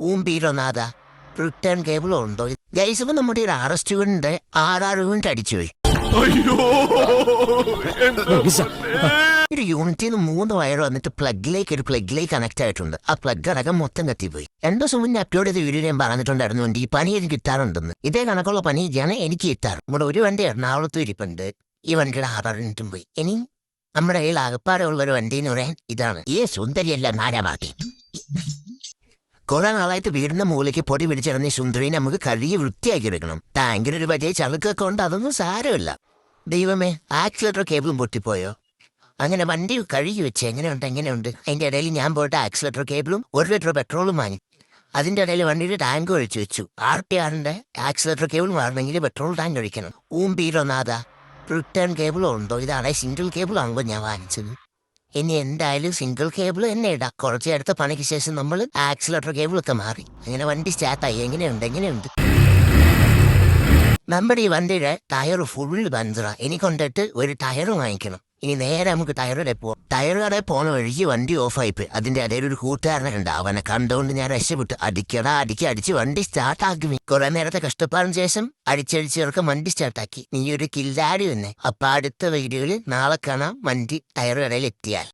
ഊമ്പീരൊന്നാതാ return cable ഉണ്ടോ guys? ഇപ്പൊ നമ്മുടെ ഒരു റെസ്റ്റോറന്റ് 6 അടിച്ചുപോയി. ഒരു യൂണിറ്റിന്ന് 3 വയർ വന്നിട്ട് ഒരു പ്ലഗിലേക്ക് കണക്ട് ആയിട്ടുണ്ട്. ആ പ്ലഗ് അടക്കം മൊത്തം കത്തിപ്പോയി. 2 ദിവസം മുന്നേ അപ്ലോഡ് ചെയ്ത വീഡിയോ ഞാൻ പറഞ്ഞിട്ടുണ്ടായിരുന്നു ഈ പനി എനിക്ക് കിട്ടാറുണ്ടെന്ന്. ഇതേ കണക്കുള്ള പനി ഞാൻ എനിക്ക് കിട്ടാറ്. നമ്മുടെ ഒരു വണ്ടി എറണാകുളത്തും ഇരിപ്പുണ്ട്. ഈ വണ്ടിയുടെ 6 പോയി. ഇനി നമ്മുടെ കയ്യിൽ അകപ്പാടുള്ള ഒരു വണ്ടി എന്ന് പറയാൻ ഇതാണ്. ഈ സുന്ദരിയല്ല നാരാമാക്കി. കുറെ നാളായിട്ട് വീടിന്റെ മൂലയ്ക്ക് പൊടി പിടിച്ചിറങ്ങി സുന്ദരിനെ നമുക്ക് കഴുകി വൃത്തിയാക്കി എടുക്കണം. ടാങ്കിനൊരു വലിയ ചളുക്കൊക്കെ ഉണ്ട്, അതൊന്നും സാരമില്ല. ദൈവമേ, ആക്സിലേറ്റർ കേബിളും പൊട്ടിപ്പോയോ? അങ്ങനെ വണ്ടി കഴുകി വെച്ച് എങ്ങനെയുണ്ട്. അതിന്റെ ഇടയിൽ ഞാൻ പോയിട്ട് ആക്സിലേറ്റർ കേബിളും 1 ലിറ്റർ പെട്രോളും വാങ്ങി. അതിന്റെ ഇടയിൽ വണ്ടിയുടെ ടാങ്ക് ഒഴിച്ചു വെച്ചു. RTRന്റെ ആക്സിലേറ്റർ കേബിൾ മാറണമെങ്കിൽ പെട്രോൾ ടാങ്ക് ഒഴിക്കണം. ഊമ്പീരൊന്നാതാ റിട്ടേൺ കേബിൾ ഉണ്ടോ? ഇതാണ് സിംഗിൾ കേബിൾ ആണല്ലോ ഞാൻ വാങ്ങിച്ചത്. ഇനി എന്തായാലും സിംഗിൾ കേബിൾ തന്നെ ഇടാം. കുറച്ച് അടുത്ത പണിക്ക് ശേഷം നമ്മൾ ആക്സിലേറ്റർ കേബിളൊക്കെ മാറി. അങ്ങനെ വണ്ടി സ്റ്റാർട്ടായി. എങ്ങനെയുണ്ട് നമ്മുടെ ഈ വണ്ടിയുടെ ടയർ ഫുൾ പഞ്ചറാ. ഇനി കൊണ്ടിട്ട് ഒരു ടയർ വാങ്ങിക്കണം. ഇനി നേരെ നമുക്ക് ടയർ കടയിൽ പോവാം. ടയർ കടയിൽ പോണ വഴിക്ക് വണ്ടി ഓഫായിപ്പോയി. അതിന്റെ ഇടയിൽ ഒരു കൂട്ടുകാരനുണ്ട്. അവനെ കണ്ടുകൊണ്ട് ഞാൻ രക്ഷപ്പെട്ടു. അടിച്ച് വണ്ടി സ്റ്റാർട്ടാക്കി. കുറെ നേരത്തെ കഷ്ടപ്പാടിന് ശേഷം അടിച്ചേർക്ക വണ്ടി സ്റ്റാർട്ടാക്കി. നീ ഒരു കില്ലാടി തന്നെ. അപ്പൊ അടുത്ത വീഡിയോയിൽ നാളെ കാണാം വണ്ടി ടയർ കടയിൽ എത്തിയാൽ.